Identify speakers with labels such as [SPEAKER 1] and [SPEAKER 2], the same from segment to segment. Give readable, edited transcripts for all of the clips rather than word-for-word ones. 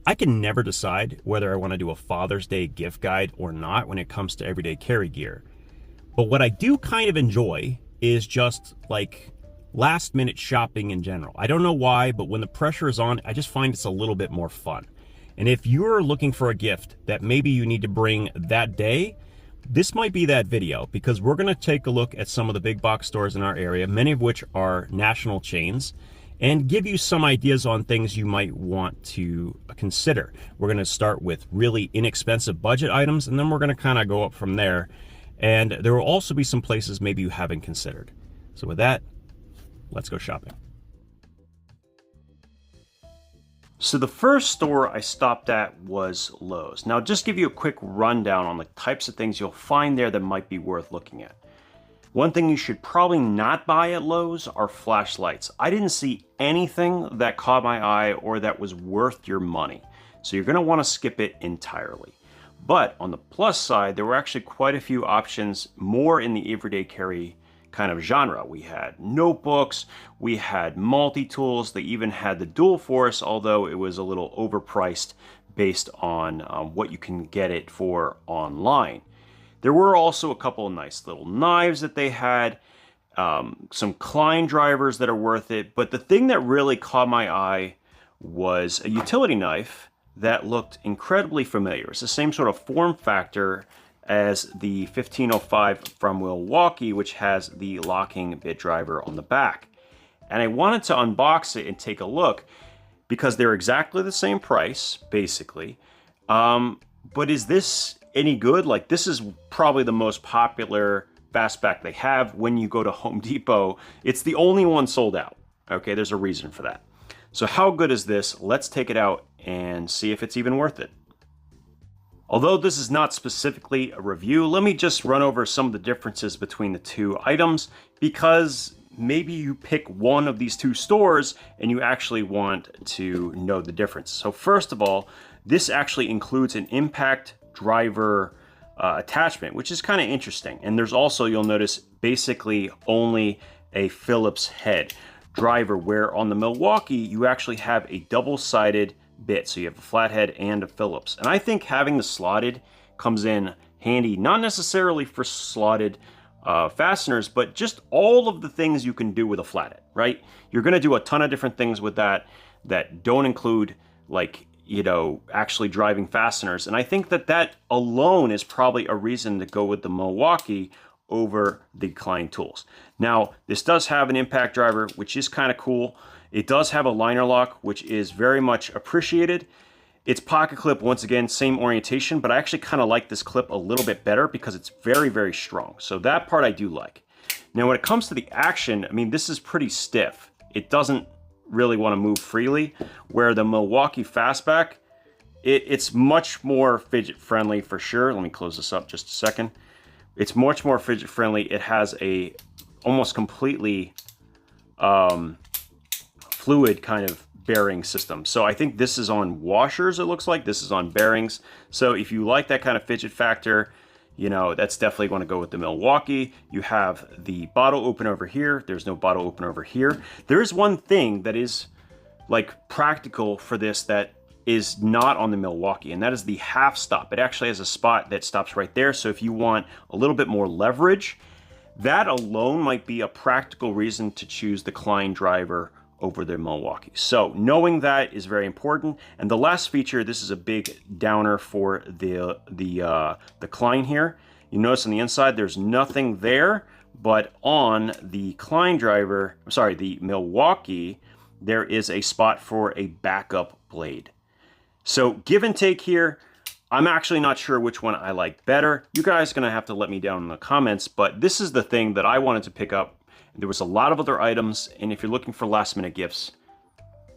[SPEAKER 1] I can never decide whether I want to do a Father's Day gift guide or not when it comes to everyday carry gear. But what I do kind of enjoy is just like last minute shopping in general. I don't know why, but when the pressure is on, I just find it's a little bit more fun. And if you're looking for a gift that maybe you need to bring that day, this might be that video, because we're going to take a look at some of the big box stores in our area, many of which are national chains, and give you some ideas on things you might want to consider. We're going to start with really inexpensive budget items, and then we're going to kind of go up from there. And there will also be some places maybe you haven't considered. So with that, let's go shopping. So the first store I stopped at was Lowe's. Now, just give you a quick rundown on the types of things you'll find there that might be worth looking at. One thing you should probably not buy at Lowe's are flashlights. I didn't see anything that caught my eye or that was worth your money. So you're gonna wanna skip it entirely. But on the plus side, there were actually quite a few options more in the everyday carry kind of genre. We had notebooks, we had multi-tools, they even had the dual force, although it was a little overpriced based on what you can get it for online. There were also a couple of nice little knives that they had, some Klein drivers that are worth it, but the thing that really caught my eye was a utility knife that looked incredibly familiar. It's the same sort of form factor as the 1505 from Milwaukee, which has the locking bit driver on the back. And I wanted to unbox it and take a look because they're exactly the same price, basically. But is this any good? Like, this is probably the most popular fastback they have. When you go to Home Depot, it's the only one sold out. Okay, there's a reason for that. So how good is this? Let's take it out and see if it's even worth it. Although this is not specifically a review, let me just run over some of the differences between the two items, because maybe you pick one of these two stores and you actually want to know the difference. So first of all, this actually includes an impact driver attachment, which is kind of interesting. And there's also, you'll notice, basically only a Phillips head driver, where on the Milwaukee, you actually have a double-sided bit. So you have a flathead and a Phillips. And I think having the slotted comes in handy, not necessarily for slotted fasteners, but just all of the things you can do with a flathead, right? You're gonna do a ton of different things with that don't include, like, you know, actually driving fasteners. And I think that that alone is probably a reason to go with the Milwaukee over the Klein tools. Now, this does have an impact driver, which is kind of cool. It does have a liner lock, which is very much appreciated. Its pocket clip, once again, same orientation, but I actually kind of like this clip a little bit better because it's very, very strong. So that part I do like. Now, when it comes to the action, I mean, this is pretty stiff. It doesn't really want to move freely, where the Milwaukee Fastback, it's much more fidget friendly for sure. Let me close this up just a second. It's much more fidget friendly. It has a almost completely fluid kind of bearing system. So I think this is on washers, it looks like. This is on bearings. So if you like that kind of fidget factor, you know, that's definitely going to go with the Milwaukee. You have the bottle opener over here. There's no bottle opener over here. There is one thing that is like practical for this that is not on the Milwaukee, and that is the half stop. It actually has a spot that stops right there. So if you want a little bit more leverage, that alone might be a practical reason to choose the Klein driver over the Milwaukee. So knowing that is very important. And the last feature, this is a big downer for the Klein here. You notice on the inside, there's nothing there, but on the Klein driver, I'm sorry, the Milwaukee, there is a spot for a backup blade. So give and take here. I'm actually not sure which one I like better. You guys are gonna have to let me down in the comments, but this is the thing that I wanted to pick up. There was a lot of other items, and if you're looking for last minute gifts,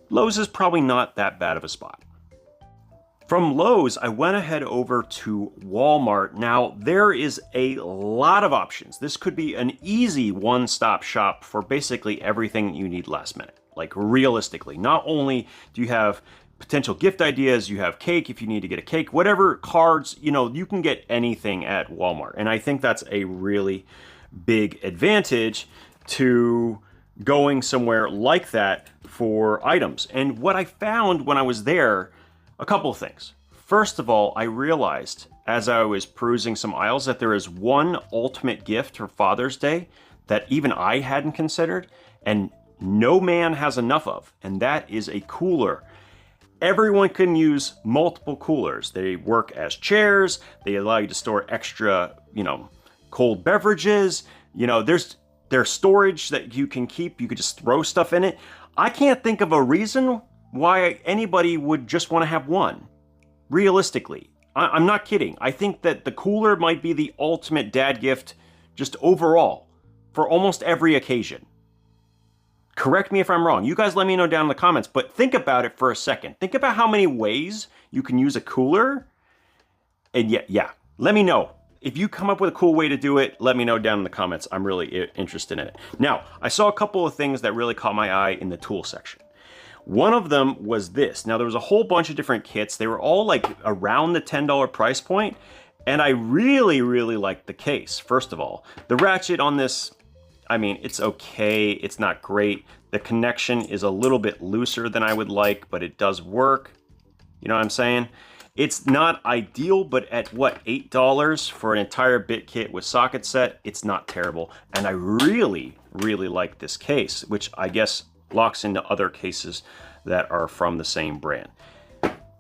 [SPEAKER 1] Lowe's is probably not that bad of a spot. From Lowe's, I went ahead over to Walmart. Now, there is a lot of options. This could be an easy one-stop shop for basically everything you need last minute. Like, realistically, not only do you have potential gift ideas, you have cake if you need to get a cake, whatever, cards, you know, you can get anything at Walmart. And I think that's a really big advantage to going somewhere like that for items. And what I found when I was there, A couple of things. First of all, I realized as I was perusing some aisles that there is one ultimate gift for Father's Day that even I hadn't considered, and no man has enough of, and that is a cooler. Everyone can use multiple coolers. They work as chairs. They allow you to store extra, cold beverages. There's storage that you can keep. You could just throw stuff in it. I can't think of a reason why anybody would just want to have one. Realistically, I'm not kidding. I think that the cooler might be the ultimate dad gift just overall for almost every occasion. Correct me if I'm wrong. You guys let me know down in the comments, but think about it for a second. Think about how many ways you can use a cooler. And yeah, let me know. If you come up with a cool way to do it, let me know down in the comments. I'm really interested in it. Now, I saw a couple of things that really caught my eye in the tool section. One of them was this. Now, there was a whole bunch of different kits. They were all like around the $10 price point. And I really, really liked the case, first of all. The ratchet on this, I mean, it's okay. It's not great. The connection is a little bit looser than I would like, but it does work. You know what I'm saying? It's not ideal, but at what, $8 for an entire bit kit with socket set, it's not terrible. And I really, really like this case, which I guess locks into other cases that are from the same brand.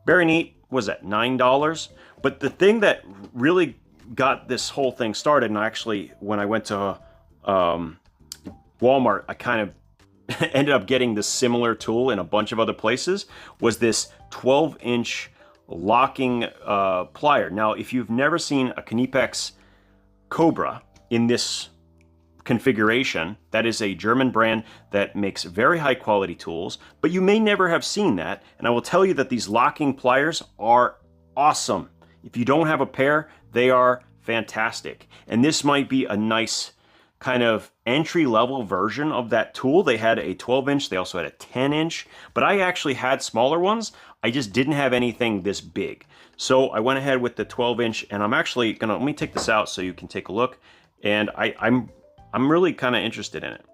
[SPEAKER 1] Very neat. Was that $9? But the thing that really got this whole thing started, and actually when I went to Walmart, I kind of ended up getting this similar tool in a bunch of other places, was this 12-inch locking plier. Now, if you've never seen a Knipex Cobra in this configuration, that is a German brand that makes very high quality tools, but you may never have seen that. And I will tell you that these locking pliers are awesome. If you don't have a pair, they are fantastic. And this might be a nice kind of entry-level version of that tool. They had a 12-inch, they also had a 10-inch, but I actually had smaller ones. I just didn't have anything this big. So I went ahead with the 12-inch, and I'm actually gonna, let me take this out so you can take a look, and I'm really kind of interested in it.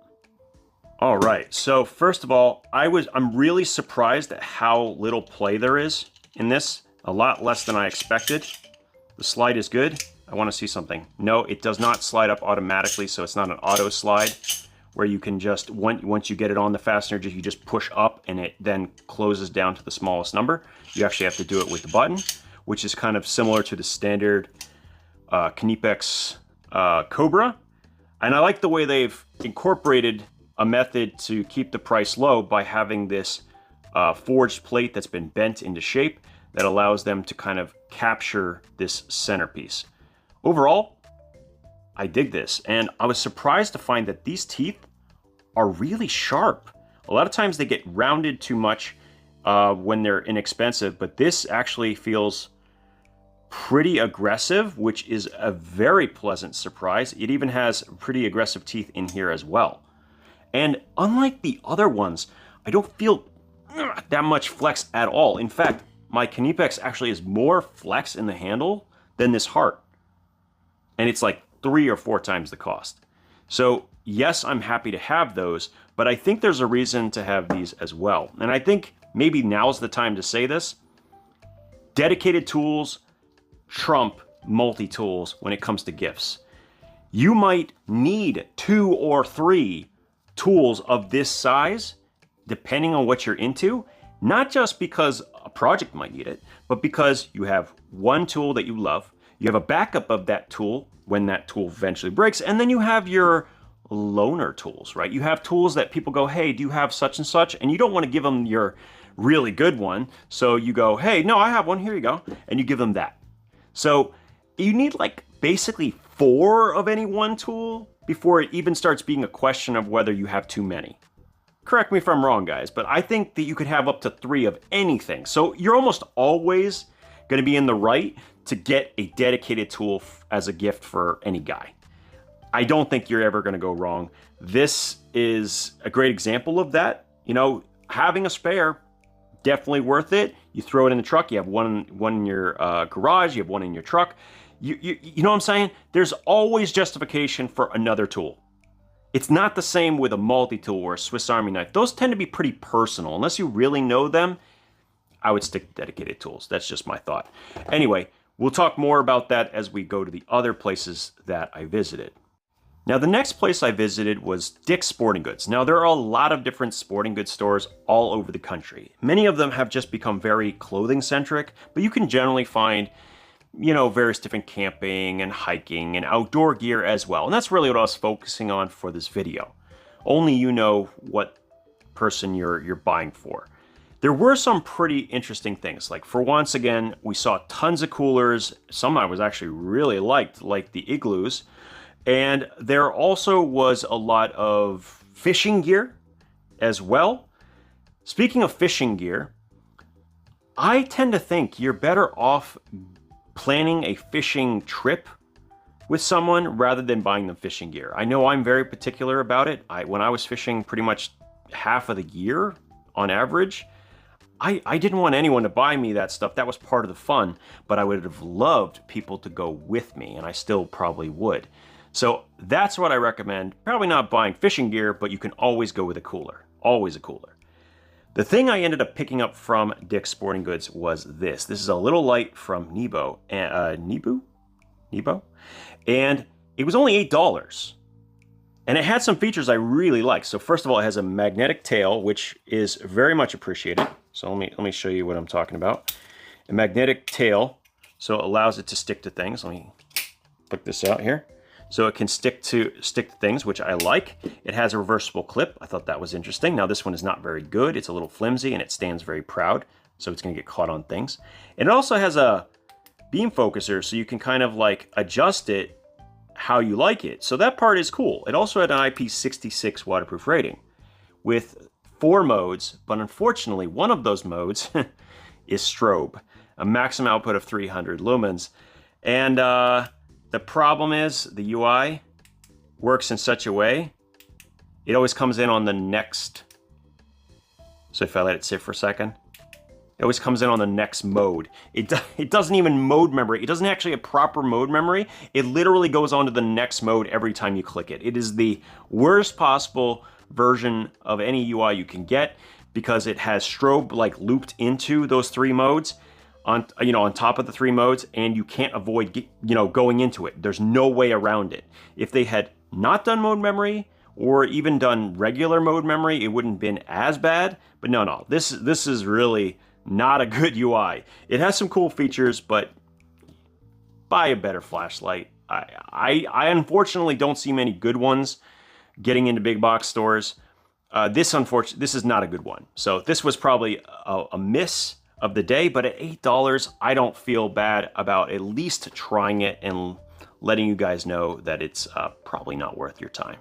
[SPEAKER 1] All right, so first of all, I'm really surprised at how little play there is in this. A lot less than I expected. The slide is good. I want to see something. No, it does not slide up automatically, so it's not an auto slide where you can just, once you get it on the fastener, you just push up and it then closes down to the smallest number. You actually have to do it with the button, which is kind of similar to the standard Knipex Cobra. And I like the way they've incorporated a method to keep the price low by having this forged plate that's been bent into shape that allows them to kind of capture this centerpiece. Overall, I dig this, and I was surprised to find that these teeth are really sharp. A lot of times they get rounded too much when they're inexpensive, but this actually feels pretty aggressive, which is a very pleasant surprise. It even has pretty aggressive teeth in here as well. And unlike the other ones, I don't feel that much flex at all. In fact, my Knipex actually is more flex in the handle than this Hart. And it's like 3 or 4 times the cost. So yes, I'm happy to have those, but I think there's a reason to have these as well. And I think maybe now's the time to say this. Dedicated tools trump multi-tools when it comes to gifts. You might need 2 or 3 tools of this size, depending on what you're into, not just because a project might need it, but because you have one tool that you love, you have a backup of that tool when that tool eventually breaks, and then you have your loaner tools, right? You have tools that people go, hey, do you have such and such? And you don't want to give them your really good one, so you go, hey, no, I have one, here you go, and you give them that. So you need like basically 4 of any one tool before it even starts being a question of whether you have too many. Correct me if I'm wrong, guys, but I think that you could have up to 3 of anything. So you're almost always going to be in the right to get a dedicated tool as a gift for any guy. I don't think you're ever going to go wrong. This is a great example of that. You know, having a spare, definitely worth it. You throw it in the truck. You have one in your garage. You have one in your truck. You know what I'm saying? There's always justification for another tool. It's not the same with a multi-tool or a Swiss Army knife. Those tend to be pretty personal. Unless you really know them, I would stick to dedicated tools. That's just my thought. Anyway, we'll talk more about that as we go to the other places that I visited. Now, the next place I visited was Dick's Sporting Goods. Now, there are a lot of different sporting goods stores all over the country. Many of them have just become very clothing-centric, but you can generally find, you know, various different camping and hiking and outdoor gear as well. And that's really what I was focusing on for this video. Only you know what person you're buying for. There were some pretty interesting things. Like, for once again, we saw tons of coolers. Some I was actually really liked, like the igloos. And there also was a lot of fishing gear as well. Speaking of fishing gear, I tend to think you're better off planning a fishing trip with someone rather than buying them fishing gear. I know I'm very particular about it. When I was fishing pretty much half of the year on average, I didn't want anyone to buy me that stuff. That was part of the fun, but I would have loved people to go with me, and I still probably would. So that's what I recommend. Probably not buying fishing gear, but you can always go with a cooler. Always a cooler. The thing I ended up picking up from Dick's Sporting Goods was this. This is a little light from Nebo. And it was only $8. And it had some features I really like. So first of all, it has a magnetic tail, which is very much appreciated. So let me show you what I'm talking about. A magnetic tail, so it allows it to stick to things. Let me put this out here. So it can stick to things, which I like. It has a reversible clip. I thought that was interesting. Now this one is not very good. It's a little flimsy and it stands very proud, so it's gonna get caught on things. And it also has a beam focuser, so you can kind of like adjust it how you like it. So that part is cool. It also had an IP66 waterproof rating with 4 modes, but unfortunately one of those modes is strobe, a maximum output of 300 lumens. And the problem is the UI works in such a way, it always comes in on the next. So if I let it sit for a second, it always comes in on the next mode. It doesn't even mode memory. It doesn't actually have proper mode memory. It literally goes on to the next mode every time you click it. It is the worst possible version of any UI you can get because it has strobe like looped into those 3 modes. On top of the 3 modes, and you can't avoid going into it. There's no way around it. If they had not done mode memory or even done regular mode memory, it wouldn't have been as bad. But no, this is really not a good UI. It has some cool features, but buy a better flashlight. I unfortunately don't see many good ones getting into big box stores. This is not a good one. So this was probably a miss of the day, but at $8, I don't feel bad about at least trying it and letting you guys know that it's probably not worth your time.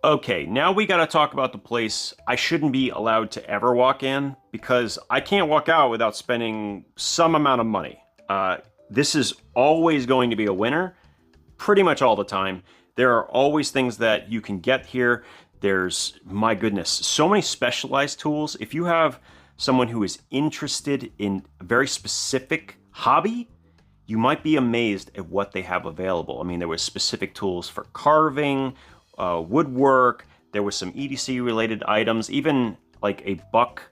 [SPEAKER 1] Okay, now we gotta talk about the place I shouldn't be allowed to ever walk in because I can't walk out without spending some amount of money. This is always going to be a winner, pretty much all the time. There are always things that you can get here. There's, my goodness, so many specialized tools. If you have someone who is interested in a very specific hobby, you might be amazed at what they have available. I mean, there was specific tools for carving, woodwork, there was some EDC related items, even like a buck,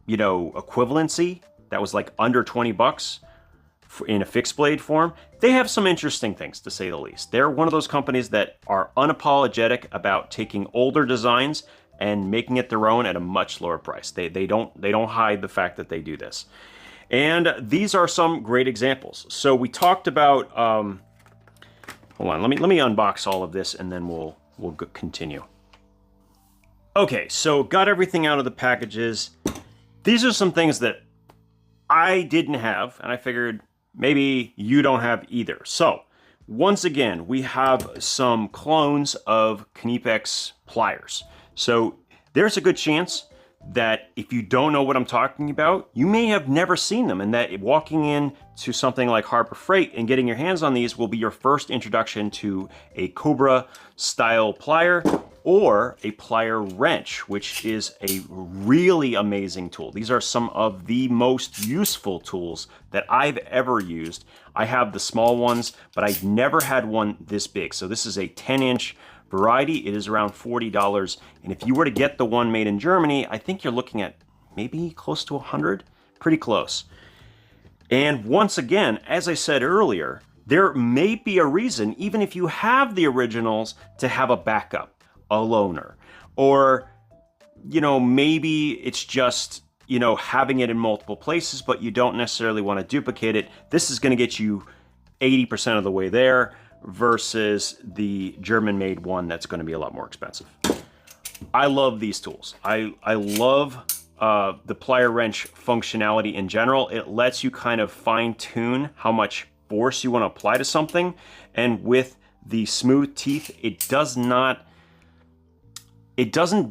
[SPEAKER 1] equivalency that was like under 20 bucks in a fixed blade form. They have some interesting things, to say the least. They're one of those companies that are unapologetic about taking older designs and making it their own at a much lower price. They don't hide the fact that they do this. And these are some great examples. So we talked about, hold on, let me unbox all of this and then we'll continue. Okay, so got everything out of the packages. These are some things that I didn't have, and I figured maybe you don't have either. So once again, we have some clones of Knipex pliers. So there's a good chance that if you don't know what I'm talking about, you may have never seen them, and that walking in to something like Harbor Freight and getting your hands on these will be your first introduction to a Cobra style plier or a plier wrench, which is a really amazing tool. These are some of the most useful tools that I've ever used. I have the small ones, but I've never had one this big. So this is a 10-inch variety. It is around $40, and if you were to get the one made in Germany, I think you're looking at maybe close to 100, pretty close. And once again, as I said earlier, there may be a reason, even if you have the originals, to have a backup, a loaner, or, you know, maybe it's just, you know, having it in multiple places, but you don't necessarily want to duplicate it. This is going to get you 80% of the way there versus the German-made one that's going to be a lot more expensive. I love these tools. I love the plier wrench functionality in general. It lets you kind of fine-tune how much force you want to apply to something, and with the smooth teeth, it doesn't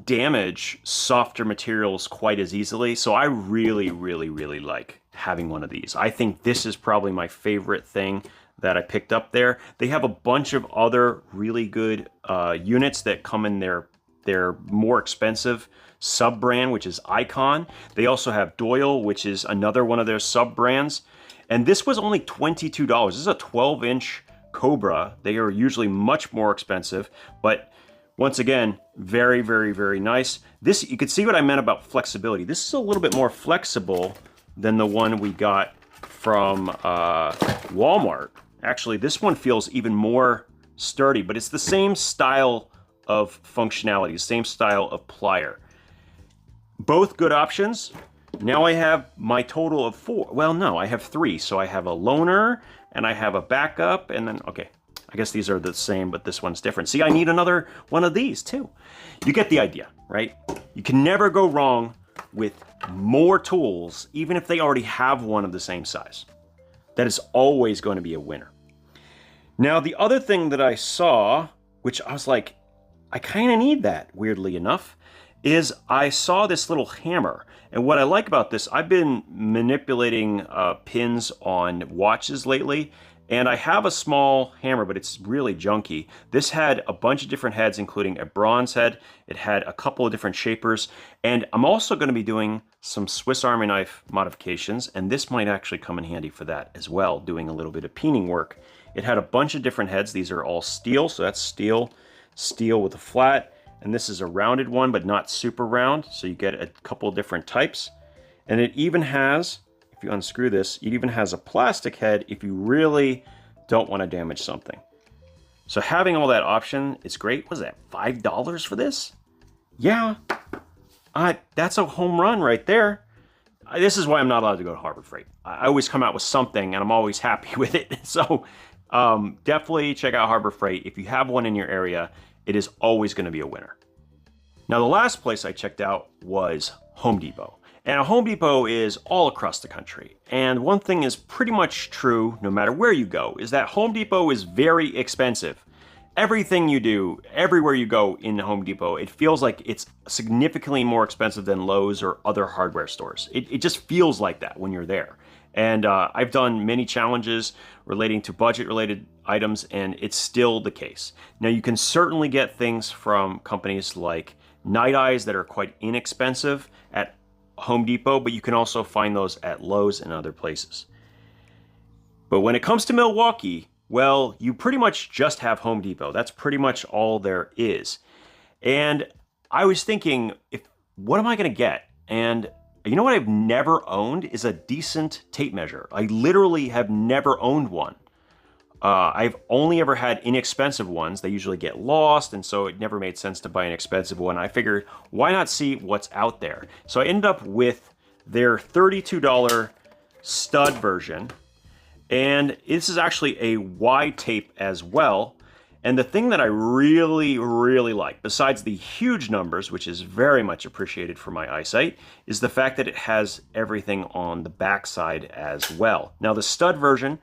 [SPEAKER 1] damage softer materials quite as easily. So I really like having one of these. I think this is probably my favorite thing that I picked up there. They have a bunch of other really good units that come in their more expensive sub brand, which is Icon. They also have Doyle, which is another one of their sub brands. And this was only $22. This is a 12-inch Cobra. They are usually much more expensive, but once again, very nice. This, you can see what I meant about flexibility. This is a little bit more flexible than the one we got from Walmart. Actually, this one feels even more sturdy, but it's the same style of functionality, same style of plier. Both good options. Now I have my total of 4. Well, no, I have 3. So I have a loaner and I have a backup, and then, okay, I guess these are the same, but this one's different. See, I need another one of these too. You get the idea, right? You can never go wrong with more tools, even if they already have one of the same size. That is always going to be a winner. Now, the other thing that I saw, which I was like, I kind of need that, weirdly enough, is I saw this little hammer. And what I like about this, I've been manipulating pins on watches lately, and I have a small hammer, but it's really junky. This had a bunch of different heads, including a bronze head. It had a couple of different shapers, and I'm also going to be doing some Swiss Army knife modifications, and this might actually come in handy for that as well, doing a little bit of peening work. It had a bunch of different heads. These are all steel, so that's steel with a flat. And this is a rounded one, but not super round. So you get a couple of different types. And it even has, if you unscrew this, it even has a plastic head if you really don't want to damage something. So having all that option is great. What is that, $5 for this? Yeah, that's a home run right there. This is why I'm not allowed to go to Harbor Freight. I always come out with something and I'm always happy with it. So definitely check out Harbor Freight. If you have one in your area, it is always going to be a winner. Now, the last place I checked out was Home Depot. And Home Depot is all across the country. And one thing is pretty much true no matter where you go, is that Home Depot is very expensive. Everything you do, everywhere you go in Home Depot, it feels like it's significantly more expensive than Lowe's or other hardware stores. It just feels like that when you're there. And I've done many challenges relating to budget-related items, and it's still the case. Now, you can certainly get things from companies like Night Eyes that are quite inexpensive at Home Depot, but you can also find those at Lowe's and other places. But when it comes to Milwaukee, well, you pretty much just have Home Depot. That's pretty much all there is. And I was thinking, what am I going to get? And you know what I've never owned is a decent tape measure. I literally have never owned one. I've only ever had inexpensive ones. They usually get lost, and so it never made sense to buy an expensive one. I figured, why not see what's out there? So I ended up with their $32 stud version, and this is actually a wide tape as well. And the thing that I really like, besides the huge numbers, which is very much appreciated for my eyesight, is the fact that it has everything on the back side as well. Now, the stud version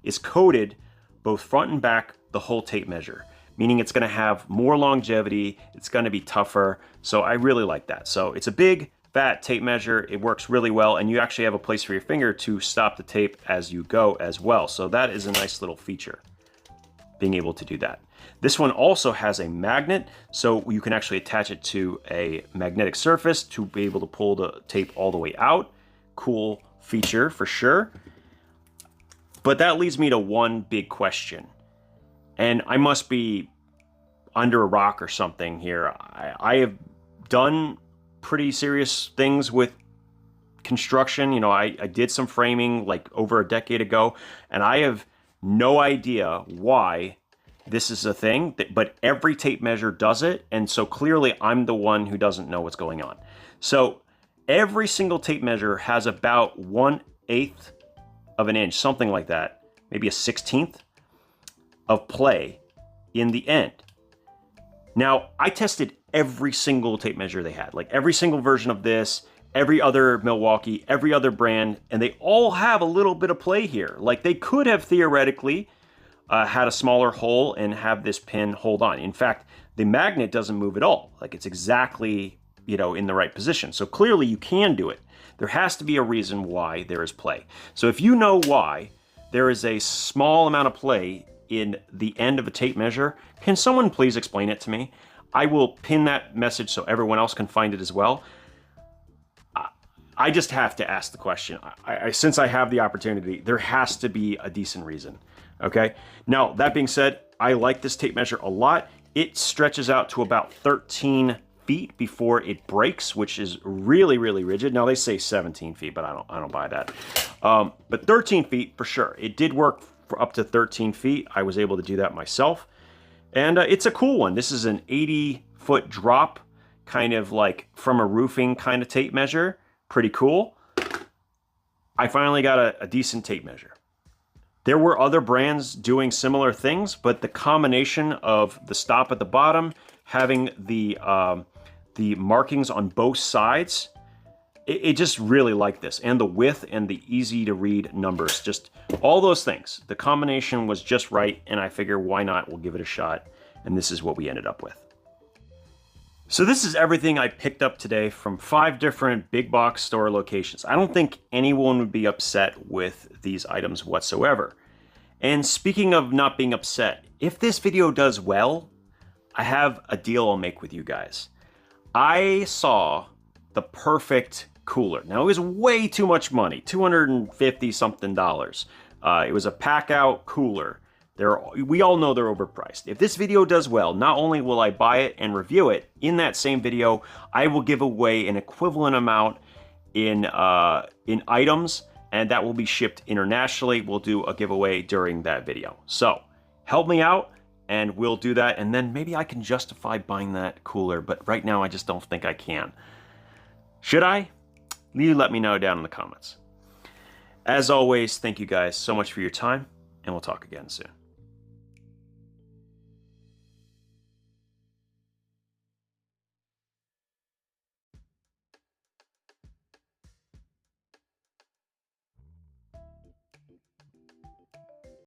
[SPEAKER 1] is coated both front and back, the whole tape measure, meaning it's going to have more longevity, it's going to be tougher, so I really like that. So it's a big, fat tape measure, it works really well, and you actually have a place for your finger to stop the tape as you go as well. So that is a nice little feature, being able to do that. This one also has a magnet, so you can actually attach it to a magnetic surface to be able to pull the tape all the way out. Cool feature for sure. But that leads me to one big question. And I must be under a rock or something here. I have done pretty serious things with construction. You know, I did some framing like over a decade ago, and I have no idea why this is a thing, but every tape measure does it, and so clearly I'm the one who doesn't know what's going on. So every single tape measure has about 1/8 of an inch, something like that, maybe a 1/16 of play in the end. Now, I tested every single tape measure they had, like every single version of this, every other Milwaukee, every other brand, and they all have a little bit of play here. Like they could have theoretically had a smaller hole and have this pin hold on. In fact, the magnet doesn't move at all. Like it's exactly, you know, in the right position. So clearly you can do it. There has to be a reason why there is play. So if you know why there is a small amount of play in the end of a tape measure, can someone please explain it to me? I will pin that message so everyone else can find it as well. I just have to ask the question. Since I have the opportunity, there has to be a decent reason. Okay. Now, that being said, I like this tape measure a lot. It stretches out to about 13 feet before it breaks, which is really, really rigid. Now they say 17 feet, but I don't buy that. But 13 feet for sure. It did work for up to 13 feet. I was able to do that myself. And it's a cool one. This is an 80-foot drop, kind of like from a roofing kind of tape measure. Pretty cool. I finally got a decent tape measure. There were other brands doing similar things, but the combination of the stop at the bottom, having the markings on both sides, it just really liked this. And the width and the easy to read numbers, just all those things. The combination was just right, and I figure why not? We'll give it a shot. And this is what we ended up with. So this is everything I picked up today from 5 different big box store locations. I don't think anyone would be upset with these items whatsoever. And speaking of not being upset, if this video does well, I have a deal I'll make with you guys. I saw the perfect cooler. Now it was way too much money, $250 something. It was a pack out cooler. We all know they're overpriced. If this video does well, not only will I buy it and review it, in that same video, I will give away an equivalent amount in items, and that will be shipped internationally. We'll do a giveaway during that video. So help me out, and we'll do that, and then maybe I can justify buying that cooler, but right now I just don't think I can. Should I? You let me know down in the comments. As always, thank you guys so much for your time, and we'll talk again soon.